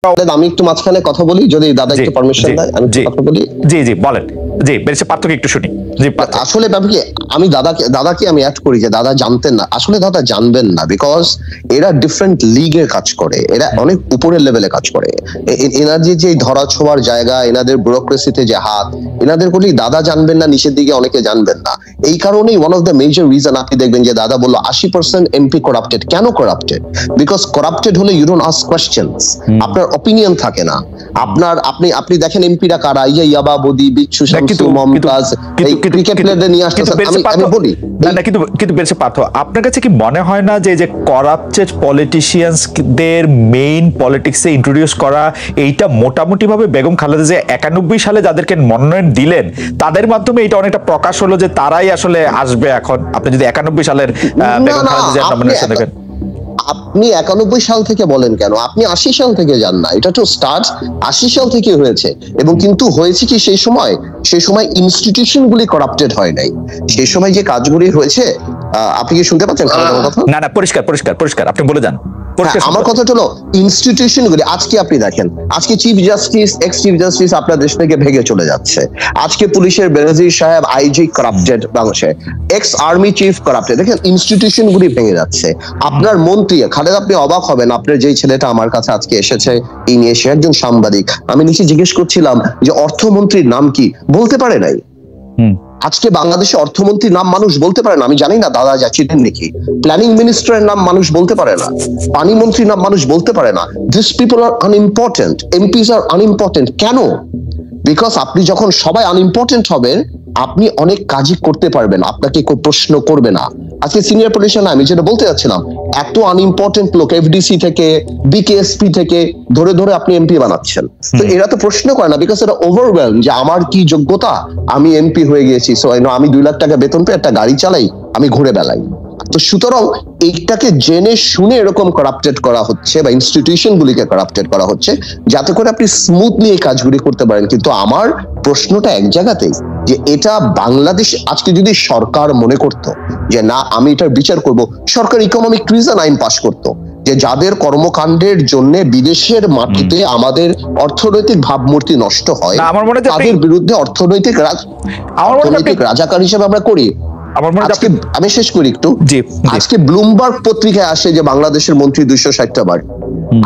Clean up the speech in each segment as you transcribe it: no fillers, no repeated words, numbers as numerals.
আমি একটু মাঝখানে কথা বলি, যদি দাদা একটু পারমিশন দেয় আমি কথা বলি। জি জি বলেন। জি বেরিয়েছে পার্থক্য একটু শুনি। জি আসলে ব্যাপার কি, আমি দাদাকে আমি অ্যাড করি যে দাদা জানতেন না, আসলে দাদা জানবেন না, বিকজ এরা ডিফারেন্ট লিগের কাজ করে, এরা অনেক উপরের লেভেলে কাজ করে। এনাদের যে ধরা ছোঁয়ার জায়গা, এনাদের ব্যুরোক্রেসিতে যে হাত, এনাদের বলি দাদা জানবেন না, নিচের দিকে অনেকে জানবেন না। এই কারণেই one of the major reason আপনি দেখবেন যে দাদা বললো 80% এমপি করাপ্টেড। কেন করাপ্টেড? বিকজ করাপ্টেড হলে ইউ ডোন্ট আস্ক কোয়েশ্চেনস, আপনার অপিনিয়ন থাকে না। আপনি দেখেন এমপিরা কারা, এই যে ইয়াবা বদি, বিচ্ছু, শামসু, মমতাজ, এই ক্রিকেট প্লেয়ারদের নিয়ে আসতেছেন। আমি বলি না, কিন্তু বেরিয়েছে পার্থ, আপনার কাছে কি মনে হয় না যে করাপ্টেড পলিটিশিয়ানসদের মেইন পলিটিক্সে ইন্ট্রোডিউস করা, এইটা মোটামুটি ভাবে বেগম খালেদা জিয়া 91 সালে যাদেরকে মনোনয়ন দিলেন তাদের মাধ্যমে এটা অনেকটা প্রকাশ হলো যে তারাই আসলে আসবে এখন? আপনি যদি 91 সালের বেগম খালেদা জিয়ার নমিনেশন দেখেন। আপনি 91 সাল থেকে বলেন কেন, আপনি 80 সাল থেকে যান না, এটা তো স্টার্ট 80 সাল থেকে হয়েছে। এবং কিন্তু হয়েছে কি, সেই সময় ইনস্টিটিউশন গুলি করাপ্টেড হয় নাই। সেই সময় যে কাজগুলি হয়েছে, আপনি কি শুনতে পাচ্ছেন আমার কথা? না না, পরিষ্কার আপনি বলে যান। আমার কথা হলো ইনস্টিটিউশন গুলি, আজকে আপনি দেখেন, আজকে chief justice, x chief justice আপনার দেশ থেকে ভেঙে চলে যাচ্ছে। আজকে পুলিশের বেনজির সাহেব আইজি করাপ্টেড, বাংলাদেশে এক্স আর্মি চিফ করাপ্টেড। দেখেন ইনস্টিটিউশন গুলি ভেঙে যাচ্ছে। আপনার মন্ত্রী খালেদ, আপনি অবাক হবেন, আপনার যেই ছেলেটা আমার কাছে আজকে এসেছে এই নিয়ে, সে একজন সাংবাদিক। আমি নিচে জিজ্ঞেস করছিলাম যে অর্থমন্ত্রীর নাম কি, বলতে পারে নাই। আজকে বাংলাদেশে অর্থমন্ত্রীর নাম মানুষ বলতে পারে না। আমি জানি না দাদা যাচ্ছিলেন নাকি। প্ল্যানিং মিনিস্টারের নাম মানুষ বলতে পারে না, পানি মন্ত্রীর নাম মানুষ বলতে পারে না। This people are unimportant, MPs are unimportant. কেন? বিকজ আপনি যখন সবাই আনইম্পর্টেন্ট হবেন, আপনি অনেক কাজই করতে পারবেন, আপনাকে কেউ প্রশ্ন করবে না। আজকে সিনিয়র পলিটিশিয়ান, আমি যেটা বলতে যাচ্ছিলাম, এত আনইম্পর্টেন্ট লোক এফডিসি থেকে, বিকেএসপি থেকে ধরে ধরে আপনি এমপি বানাচ্ছেন। তো এরা তো প্রশ্ন করে না, বিকজ এরা ওভারওয়েলম যে আমার কি যোগ্যতা, আমি এমপি হয়ে গেছি, সো আমি 2 লাখ টাকা বেতন পেয়ে একটা গাড়ি চালাই, আমি ঘুরে বেড়াই। তো সুতরাং এইটাকে জেনে শুনে এরকম করাপ্টেড করা হচ্ছে, বা ইনস্টিটিউশন গুলিকে করাপ্টেড করা হচ্ছে, যাতে করে আপনি স্মুথলি এই কাজগুলি করতে পারেন। কিন্তু আমার প্রশ্নটা এক জায়গাতেই, যে এটা বাংলাদেশ আজকে যদি সরকার মনে করত যে না আমি এটার বিচার করব, সরকার ইকোনমিক ট্রিজন আইন পাস করত, যে যাদের কর্মকাণ্ডের জন্য বিদেশের মাটিতে আমাদের অর্থনৈতিক ভাবমূর্তি নষ্ট হয়, তাদের বিরুদ্ধে অর্থনৈতিক রাজাকার হিসেবে আমরা করি। আমি শেষ করি একটু। আজকে ব্লুমবার্গ পত্রিকায় আসে যে বাংলাদেশের মন্ত্রী 260টা বার।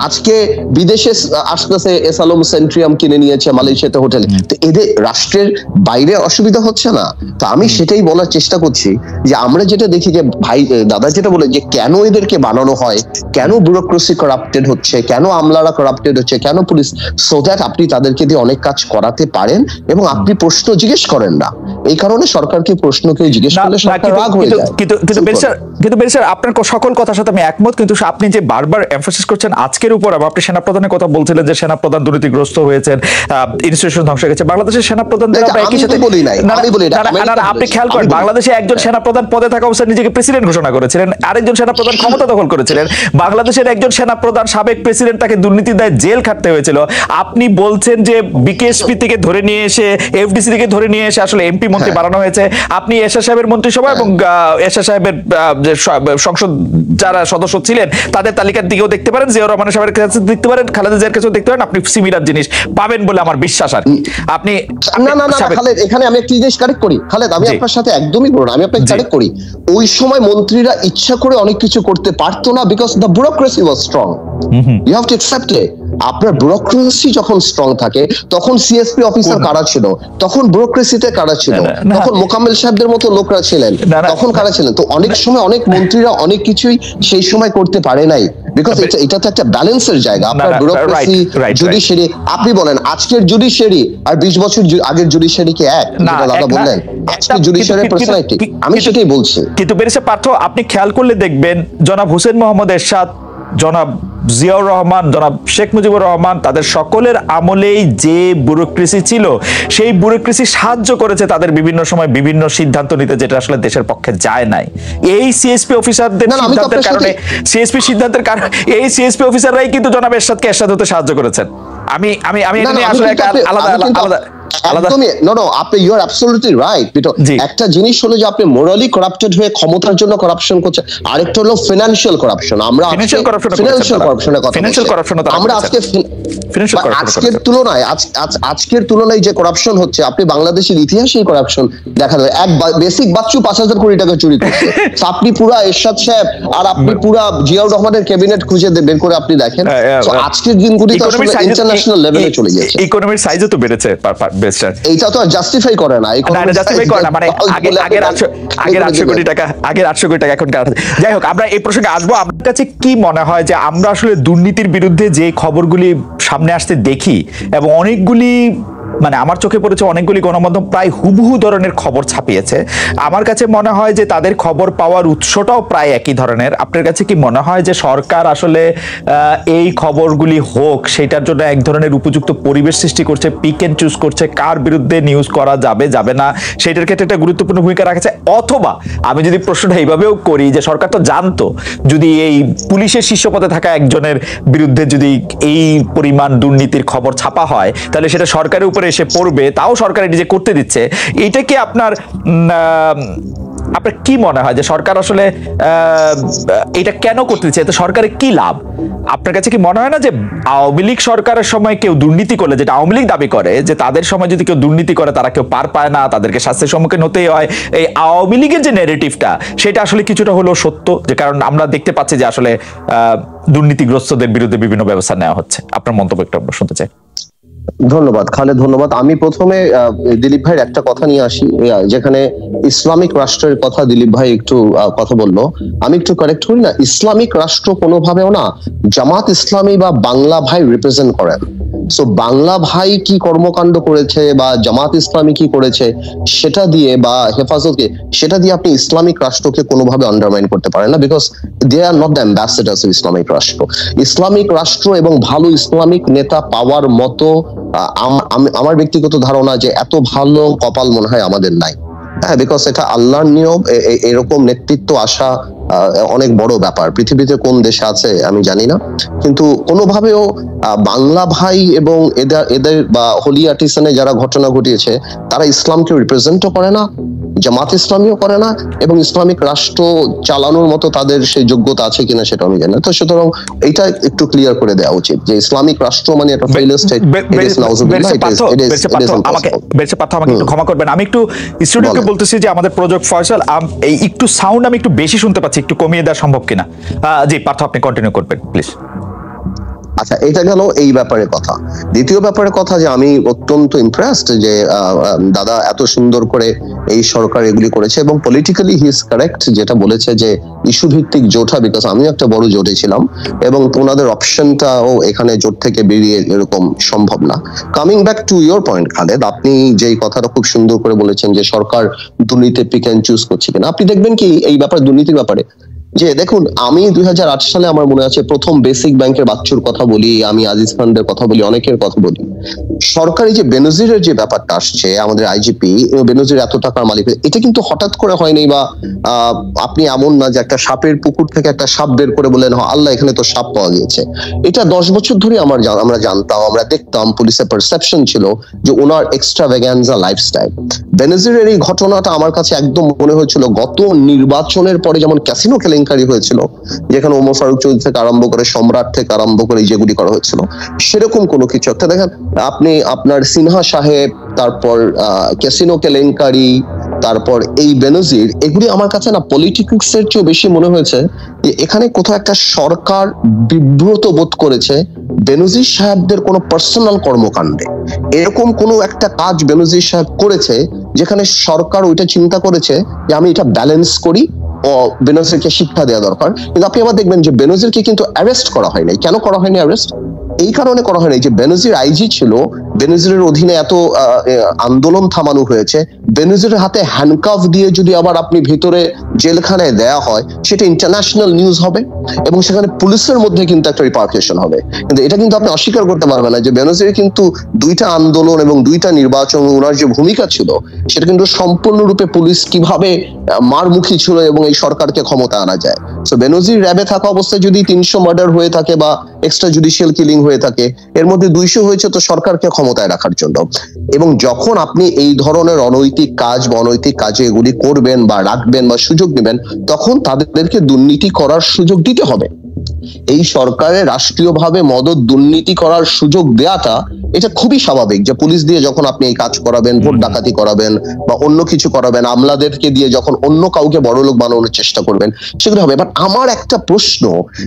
আজকে বিদেশে আসতেছে এসালম সেন্ট্রিয়াম কিনে নিয়েছে মালয়েশিয়াতে হোটেলে। তো এদের রাষ্ট্রের বাইরে অসুবিধা হচ্ছে না? তো আমি সেটাই বলার চেষ্টা করছি, যে আমরা যেটা দেখি, যে ভাই দাদা যেটা বলে, যে কেন এদেরকে বানানো হয়, কেন ব্যুরোক্রেসি করাপ্টেড হচ্ছে, কেন আমলারা করাপ্টেড হচ্ছে, কেন পুলিশ, সো দ্যাট আপনি তাদেরকে দিয়ে অনেক কাজ করাতে পারেন এবং আপনি প্রশ্ন জিজ্ঞেস করেন না। এই কারণে সরকারকে প্রশ্ন কেউ জিজ্ঞেস করলে সরকার রাগ হয়ে যায়। কিন্তু বেরিস্টার, আপনার সকল কথার সাথে আমি একমত, কিন্তু আপনি যে বারবার এমফাসিস করছেন আজকের উপর, আপনি সেনাপ্রধানের কথা বলছিলেন যে সেনাপ্রধান দুর্নীতিগ্রস্ত হয়েছেন, ইনস্টিটিউশন ধ্বংস হয়ে গেছে। বাংলাদেশের সেনাপ্রধানদের একই সাথে আপনি খেয়াল করেন, বাংলাদেশে একজন সেনাপ্রধান পদে থাকা অবস্থায় নিজেকে প্রেসিডেন্ট ঘোষণা করেছিলেন, আরেকজন সেনাপ্রধান ক্ষমতা দখল করেছিলেন। বাংলাদেশের একজন সেনাপ্রধান, সাবেক প্রেসিডেন্ট, তাকে দুর্নীতির দায়ে জেল খাটতে হয়েছিল। আপনি বলছেন যে বিকেএসপি থেকে ধরে নিয়ে এসে, এফডিসি থেকে ধরে নিয়ে এসে আসলে এমপি মন্ত্রী বানানো হয়েছে। আপনি এরশাদ সাহেবের মন্ত্রিসভা এবং এরশাদ সাহেবের সংসদ যারা সদস্য ছিলেন তাদের তালিকার দিকেও দেখতে পারেন, জিয়াউর রহমান সাহেবের কাছে দেখতে পারেন, খালেদা জিয়ার কাছেও দেখতে পারেন, আপনি সিমিলার জিনিস পাবেন বলে আমার বিশ্বাস। আর আপনি না খালেদ, এখানে আমি একটা জিনিস কারেক্ট করি। খালেদ, আমি আপনার সাথে একদমই বলবো না, আমি আপনাকে কারেক্ট করি। ওই সময় মন্ত্রীরা ইচ্ছা করে অনেক কিছু করতে পারতো না, because the bureaucracy was strong. You have to accept it. আপনার ব্যুরোক্রেসি যখন স্ট্রং থাকে, তখন সিএসপি অফিসার কারা ছিল, তখন ব্যুরোক্রেসিতে কারা ছিল, তখন মোকাম্মেল সাহেবদের মতো লোকরা ছিলেন, তখন কারা ছিলেন। তো অনেক সময় অনেক মন্ত্রীরা অনেক কিছুই সেই সময় করতে পারে নাই, বিকজ এটা তো একটা ব্যালেন্সের জায়গা। আপনার ব্যুরোক্রেসি, জুডিশিয়ারি, আপনি বলেন আজকের জুডিশিয়ারি আর 20 বছর আগের জুডিশিয়ারি কি এক? দাদা বললেন আজকে জুডিশিয়ারির পার্সোনালিটি, আমি সেটাই বলছি। কিন্তু বেরিস্টার পার্থ, আপনি খেয়াল করলে দেখবেন জনাব হোসেন মোহাম্মদ এরশাদ, জনাব জিয়াউর রহমান, জনাব শেখ মুজিবুর রহমান, তাদের সকলের আমলেই যে ব্যুরোক্রেসি ছিল, সেই ব্যুরোক্রেসি সাহায্য করেছে তাদের বিভিন্ন সময় বিভিন্ন সিদ্ধান্ত নিতে, যেটা আসলে দেশের পক্ষে যায় নাই। এই সিএসপি অফিসারদের সিদ্ধান্তের কারণে, এই সিএসপি অফিসাররাই কিন্তু জনাব এরশাদকে এরশাদ হতে সাহায্য করেছেন। আমি আসলে আলাদা আলাদা। একদমই নো আপনি ইউ আর অ্যাবসলিউটলি রাইট। জি। একটা জিনিস হলো যে আপনি মোরালি করাপ্টেড হয়ে ক্ষমতার জন্য করাপশন করছেন, আরেকটা হলো ফিনান্সিয়াল করাপশন। আমরা Financial corruption ও ফিনান্সিয়াল করেছেন করাপশনের কথা Financial বলছি। corruption ও তারা আমরা করেছেন। Financial corruption আজকের করেছেন। তুলনায় আজকের তুলনায় যে করাপশন হচ্ছে, আপনি বাংলাদেশের ইতিহাসে করাপশন দেখা যায়। এক বেসিক বাচ্চু 5,000 কোটি টাকা চুরি করছে। So আপনি পুরা এরশাদ সাহেব আর আপনি পুরা জিয়াউর রহমানের ক্যাবিনেট খুঁজে বের করে আপনি দেখেন। So আজকের দিনগুলি তো আসলে ইন্টারন্যাশনাল লেভেলে চলে গেছে। ইকোনমির সাইজও তো বেড়েছে বেস্টার। এইটা তো জাস্টিফাই করে না, জাস্টিফাই করে না, মানে আগের 800 কোটি টাকা, আগের 800 কোটি টাকা এখন কাটা। যাই হোক, আমরা এই প্রসঙ্গে আসবো। আপনার কাছে কি মনে হয় যে আমরা আসলে দুর্নীতির বিরুদ্ধে যে খবরগুলি সামনে আসতে দেখি, এবং অনেকগুলি মানে আমার চোখে পড়েছে অনেকগুলি গণমাধ্যম প্রায় হুবহু ধরনের খবর ছাপিয়েছে, আমার কাছে মনে হয় যে তাদের খবর পাওয়ার উৎসটাও প্রায় একই ধরনের। আপনার কাছে কি মনে হয় যে সরকার আসলে এই খবরগুলি হোক সেটার জন্য এক ধরনের উপযুক্ত পরিবেশ সৃষ্টি করছে, পিক এন্ড চুজ করছে কার বিরুদ্ধে নিউজ করা যাবে যাবে না, সেটার ক্ষেত্রে একটা গুরুত্বপূর্ণ ভূমিকা রাখছে? অথবা আমি যদি প্রশ্নটা এইভাবেও করি যে সরকার তো জানতো যদি এই পুলিশের শীর্ষ পদে থাকা একজনের বিরুদ্ধে যদি এই পরিমাণ দুর্নীতির খবর ছাপা হয়, তাহলে সেটা সরকারের উপরে এসে পড়বে, তাও সরকার এটি যে করতে দিচ্ছে, এটা কি আপনার কি মনে হয় যে সরকার আসলে এটা কেন করতে দিচ্ছে? এতে সরকারের কি লাভ? আপনার কাছে কি মনে হয় না যে আওয়ামী লীগ সরকারের সময় কেউ দুর্নীতি করলে, যেটা আওয়ামী লীগ দাবি করে যে তাদের সময় যদি কেউ দুর্নীতি করে তারা কেউ পার পায় না, তাদেরকে শাস্তির সম্মুখীন হতেই হয়, এই আওয়ামী লীগের যে ন্যারেটিভটা সেটা আসলে কিছুটা হলেও সত্য, যে কারণ আমরা দেখতে পাচ্ছি যে আসলে দুর্নীতিগ্রস্তদের বিরুদ্ধে বিভিন্ন ব্যবস্থা নেওয়া হচ্ছে? আপনার মন্তব্য একটু আমরা শুনতে চাই। ধন্যবাদ খালেদ, ধন্যবাদ। আমি প্রথমে দিলীপ ভাইয়ের একটা কথা নিয়ে আসি, যেখানে ইসলামিক রাষ্ট্রের কথা দিলীপ ভাই একটু কথা বললো, আমি একটু কারেক্ট করি না। ইসলামিক রাষ্ট্র কোনোভাবেও না জামাত ইসলামী বা বাংলা ভাই রিপ্রেজেন্ট করেন। সো বাংলা ভাই কি কর্মকাণ্ড করেছে বা জামাত ইসলামী কি করেছে সেটা দিয়ে বা হেফাজতকে সেটা দিয়ে আপনি ইসলামিক রাষ্ট্রকে কোনোভাবে আন্ডারমাইন করতে পারেন না, because they are not the ambassadors of Islamic রাষ্ট্র। ইসলামিক রাষ্ট্র এবং ভালো ইসলামিক নেতা পাওয়ার মতো আমার ব্যক্তিগত ধারণা যে এত ভালো কপাল মনে হয় আমাদের নাই। হ্যাঁ, বিকজ এটা আল্লাহর নিয়ম। এরকম নেতৃত্ব আসা অনেক বড় ব্যাপার। পৃথিবীতে কোন দেশে আছে আমি জানি না, কিন্তু কোনোভাবেও বাংলা ভাই এবং এদের বা হোলি আর্টিসানে যারা ঘটনা ঘটিয়েছে তারা ইসলামকে রিপ্রেজেন্টও করে না, জামাত ইসলামীও করে না, এবং ইসলামিক রাষ্ট্র চালানোর মতো তাদের সেই যোগ্যতা আছে কিনা সেটা আমি জানি না। তো সুতরাং এটা একটু ক্লিয়ার করে দেওয়া উচিত যে ইসলামিক রাষ্ট্র মানে একটা ফেইলিয়ার স্টেট। আমাকে একটু ক্ষমা করবেন, আমি একটু স্টুডিওকে বলতেছি যে আমাদের প্রযোজক ফয়সাল একটু সাউন্ড আমি একটু বেশি শুনতে পাচ্ছি, একটু কমিয়ে দেওয়া সম্ভব কিনা? জি পার্থ, আপনি কন্টিনিউ করবেন প্লিজ। আচ্ছা, এটা গেল এই ব্যাপারে কথা। দ্বিতীয় ব্যাপারে কথা যে আমি অত্যন্ত ইমপ্রেসড যে দাদা এত সুন্দর করে এই সরকার এগুলি করেছে, এবং পলিটিক্যালি হি ইজ কারেক্ট যেটা বলেছে যে ইস্যু ভিত্তিক জোটা, বিকজ আমি একটা বড় জোটে ছিলাম এবং ওনাদের অপশনটাও এখানে জোট থেকে বেরিয়ে এরকম সম্ভব না। Coming back to your point Khaled, আপনি যেই কথাটা খুব সুন্দর করে বলেছেন যে সরকার দুর্নীতি পিক এন্ড চুজ করছে কিনা, আপনি দেখবেন কি এই ব্যাপারে দুর্নীতির ব্যাপারে যে দেখুন, আমি 2008 সালে আমার মনে আছে প্রথম বেসিক ব্যাংকের বাচ্চুর কথা বলি, আমি আজিজ খানদের কথা বলি, অনেকের কথা বলি। সরকারি যে বেনজিরের যে ব্যাপারটা আসছে, আমাদের আইজিপি বেনজির এত টাকার মালিক, এটা কিন্তু হঠাৎ করে হয়নি, বা আপনি এমন না যে একটা সাপের পুকুর থেকে একটা সাপ বের করে বললেন আল্লাহ এখানে তো সাপ পাওয়া গিয়েছে। এটা 10 বছর ধরে আমরা জানতাম, আমরা দেখতাম, পুলিশের পারসেপশন ছিল যে ওনার এক্সট্রাভ্যাগান্সা লাইফস্টাইল। বেনজিরের এই ঘটনাটা আমার কাছে একদম মনে হয়েছিল গত নির্বাচনের পরে যেমন ক্যাসিনো কেলেঙ্কারি হয়েছিল, যেখানে ওমর ফারুক চৌধুরী থেকে আরম্ভ করে সম্রাট থেকে আরম্ভ করে যেগুলি করা হয়েছিল, সেরকম কোনো কিছু একটা। দেখেন আপনি আপনার সিনহা সাহেব, তারপর ক্যাসিনো কেলেঙ্কারি, তারপর এই বেনজির, এগুলি আমার কাছে না পলিটিক্স এর চেয়ে বেশি মনে হয়েছে যে এখানে কোথাও একটা সরকার বিব্রত বোধ করেছে বেনজির সাহেবদের কোনো পার্সোনাল কর্মকাণ্ডে। এরকম কোনো একটা কাজ বেনজির সাহেব করেছে যেখানে সরকার ওইটা চিন্তা করেছে যে আমি এটা ব্যালেন্স করি ও বেনজিরকে শিক্ষা দেওয়া দরকার। কিন্তু আপনি আবার দেখবেন যে বেনজিরকে কিন্তু অ্যারেস্ট করা হয় নাই। কেন করা হয়নি অ্যারেস্ট? এই কারণে করা হয়নি যে বেনজির আইজি ছিল, বেনজিরের অধীনে এত আন্দোলন থামানো হয়েছে, বেনজিরের হাতে হ্যান্ডকাফ দিয়ে যদি আবার আপনি ভিতরে জেলখানায় দেয়া হয় সেটা ইন্টারন্যাশনাল নিউজ হবে এবং সেখানে পুলিশের মধ্যে কিন্তু একটা রিপার্কেশন হবে। কিন্তু এটা কিন্তু আপনি অস্বীকার করতে পারবেন না যে বেনজির কিন্তু 2টা আন্দোলন এবং 2টা নির্বাচন, ওনার যে ভূমিকা ছিল সেটা কিন্তু সম্পূর্ণরূপে পুলিশ কিভাবে মারমুখী ছিল এবং এই সরকারকে ক্ষমতা আনা যায়। সো বেনজির র্যাবে থাকা অবস্থায় যদি 300 মার্ডার হয়ে থাকে বা এক্সট্রা জুডিশিয়াল কিলিং হয়ে থাকে, এর মধ্যে 200 হয়েছে তো সরকারকে ক্ষমতায় রাখার জন্য। এবং যখন আপনি এই ধরনের অনৈতিক কাজ বা অনৈতিক কাজে এগুলি করবেন বা রাখবেন বা সুযোগ নেবেন, তখন তাদেরকে দুর্নীতি করার সুযোগ দিতে হবে। এই সরকারের রাষ্ট্রীয়ভাবে মদত দুর্নীতি করার সুযোগ দেওয়াটা এটা খুবই স্বাভাবিক, যে পুলিশ দিয়ে যখন আপনি এই কাজ করাবেন, ভোট ডাকাতি করাবেন বা অন্য কিছু করাবেন, আমলাদেরকে দিয়ে যখন অন্য কাউকে বড়লোক বানানোর চেষ্টা করবেন, সেগুলো হবে। বাট আমার একটা প্রশ্ন,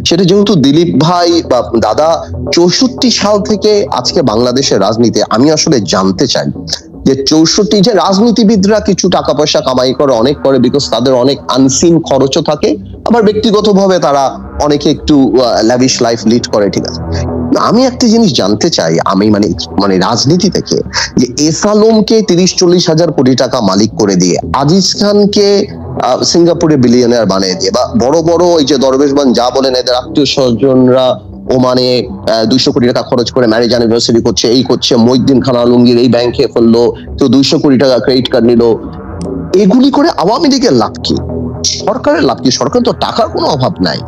সেটা যেহেতু দিলীপ ভাই বা দাদা 64 সাল থেকে আজকে বাংলাদেশের রাজনীতি, আমি আসলে জানতে চাই যে 64 যে রাজনীতিবিদরা কিছু টাকা পয়সা কামাই করে, অনেক করে, বিকজ তাদের অনেক আনসিন খরচও থাকে, আবার ব্যক্তিগতভাবে তারা অনেকে একটু ল্যাভিশ লাইফ লিড করে, ঠিক আছে। আমি একটা জিনিস জানতে চাই, আমি মানে রাজনীতি থেকে, যে এস আলমকে 30-40 হাজার কোটি টাকা মালিক করে দিয়ে, আজিজ খানকে সিঙ্গাপুরে বিলিয়নিয়ার বানিয়ে দিয়ে, বা বড় বড় এই যে দরবেশবান যা বলেন, এদের আত্মীয় স্বজনরা ওমানে 200 কোটি টাকা খরচ করে ম্যারেজ অ্যানিভার্সারি করছে, এই করছে, মহিউদ্দিন খান আলমগীর এই ব্যাংকে ফেললো, তো 200 কোটি টাকা ক্রেডিট কার্ড নিল, এগুলি করে আওয়ামী লীগের লাভ কি? সরকারের লাভ কি? সরকার তো টাকার কোনো অভাব নাই।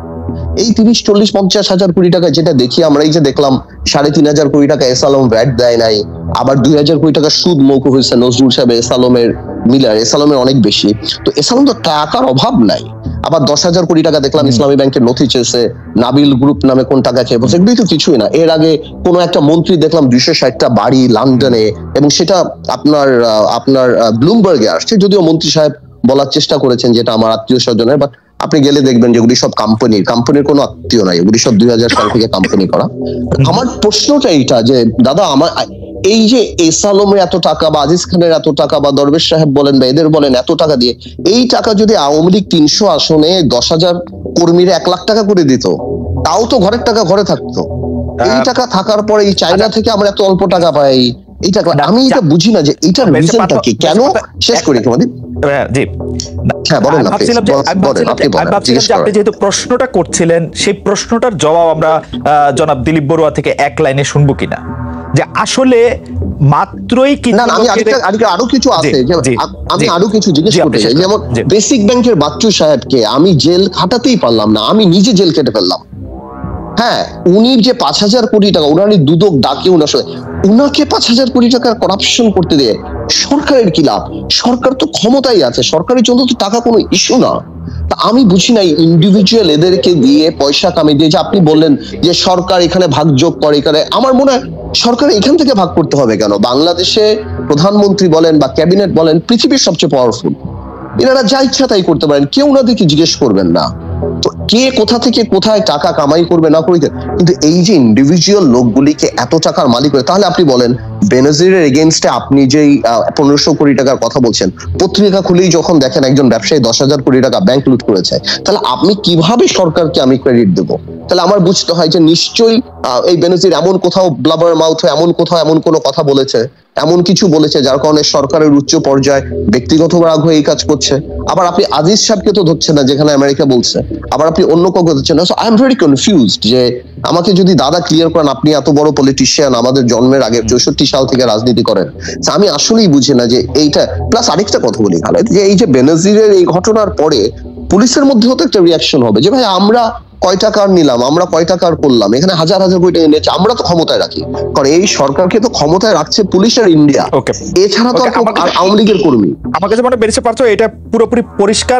এই 30-40-50 হাজার কোটি টাকা যেটা দেখি আমরা, এই যে দেখলাম 3,500 কোটি টাকা এস আলম ভ্যাট দেয় নাই, আবার 2,000 কোটি টাকা সুদ মৌকুফ হয়েছে নজরুল সাহেব, এস আলমের মিলার, এস আলমের অনেক বেশি। তো এস আলম তো টাকার অভাব নাই। আবার 10,000 কোটি টাকা দেখলাম ইসলামী ব্যাংকের নথি চেয়েছে, নাবিল গ্রুপ নামে কোন টাকা খেয়ে বলছে, এগুলোই তো কিছুই না। এর আগে কোন একটা মন্ত্রী দেখলাম 260টা বাড়ি লন্ডনে, এবং সেটা আপনার ব্লুমবার্গে আসছে, যদিও মন্ত্রী সাহেব বলার চেষ্টা করেছেন যেটা আমার আত্মীয় স্বজনের, বাট আপনি গেলে দেখবেন যেগুলি সব কোম্পানির কোনো আত্মীয় নাই, এগুলি সব 2000 সাল থেকে কোম্পানি করা। আমার প্রশ্নটা এইটা যে দাদা, আমার এই যে এস আলমের এত টাকা বা আজিজ খানের এত টাকা বা দরবেশ সাহেব বলেন বা এদের বলেন এত টাকা দিয়ে, এই টাকা যদি আওয়ামী লীগ 300 আসনে 10,000 কর্মীরা 1 লাখ টাকা করে দিত, তাও তো ঘরের টাকা ঘরে থাকতো। এই টাকা থাকার পরে এই চায়না থেকে আমরা এত অল্প টাকা পাই, এই টাকা আমি এটা বুঝি না যে এটার রিজনটা কি, কেন? শেষ করি তোমাদের। জি, আপনি যেহেতু প্রশ্নটা করছিলেন, সেই প্রশ্নটার জবাব আমরা জনাব দিলীপ বড়ুয়া থেকে এক লাইনে শুনবো কিনা, যে আসলে মাত্রই কি না, আমি আরো কিছু আছে, আমি আরো কিছু জিজ্ঞেস করতে চাই। যেমন বেসিক ব্যাংকের বাচ্চু সাহেবকে আমি জেল খাটাতেই পারলাম না, আমি নিজে জেল কেটে ফেললাম। হ্যাঁ, উনি যে 5,000 কোটি টাকা, উনার দুদক ডাকে উনাকে 5,000 কোটি টাকার করাপশন করতে দিয়ে সরকারের কি লাভ? সরকার তো ক্ষমতায় আছে, সরকারের জন্য তো টাকা কোনো ইস্যু না। তা আমি বুঝি না ইন্ডিভিজুয়াল এদেরকে দিয়ে পয়সা কামিয়ে দিয়ে, যে আপনি বললেন যে সরকার এখানে ভাগযোগ করে, এখানে আমার মনে হয় সরকার এখান থেকে ভাগ করতে হবে কেন? বাংলাদেশে প্রধানমন্ত্রী বলেন বা ক্যাবিনেট বলেন পৃথিবীর সবচেয়ে পাওয়ারফুল, এনারা যা ইচ্ছা তাই করতে পারেন, কেউ ওনাদেরকে জিজ্ঞেস করবেন না। তো কে কোথা থেকে কোথায় টাকা কামাই করবে না করবে, কিন্তু এই যে ইন্ডিভিজুয়াল লোকগুলিকে এত টাকার মালিক করে, তাহলে আপনি বলেন বেনজিরের এগেইনস্টে আপনি যেই 1500 কোটি টাকার কথা বলছেন, পত্রিকা খুলেই যখন দেখেন একজন ব্যবসায়ী 10,000 কোটি টাকা ব্যাংক লুট করেছে, তাহলে আপনি কিভাবে সরকারকে আমি ক্রেডিট দেবো? তাহলে আমার বুঝতে হয় যে নিশ্চয়ই এই বেনজির এমন কোথাও ব্লাবার মাউথ, এমন কোথাও এমন কোনো কথা বলেছে, এমন কিছু বলেছে যার কারণে সরকারের উচ্চ পর্যায়ে ব্যক্তিগত রাগ হয়ে এই কাজ করছে। আবার আপনি আজিজ সাহেবকে তো ধরছেন না, যেখানে আমেরিকা বলছে, আবার আপনি অন্য কাউকে ধরছেন না। So I am very confused, যে আমাকে যদি দাদা ক্লিয়ার করেন, আপনি এত বড় পলিটিশিয়ান, আমাদের জন্মের আগে 64 সাল থেকে রাজনীতি করেন, আমি আসলেই বুঝি না যে এইটা। প্লাস আরেকটা কথা বলি, যে এই যে বেনজিরের এই ঘটনার পরে পুলিশের মধ্যেও তো একটা রিয়াকশন হবে, যে ভাই আমরা কয়টা কার নিলাম, আমরা কয়টা কার করলাম, এখানে হাজার হাজার কোটি টাকা নিয়েছে, আমরা তো ক্ষমতায় রাখি। কারণ এই সরকারকে তো ক্ষমতায় রাখছে পুলিশ আর ইন্ডিয়া, এছাড়া তো আওয়ামী লীগের কর্মী। আমাকে যে মনে বেরিয়েছে পারছো, এটা পুরোপুরি পরিষ্কার।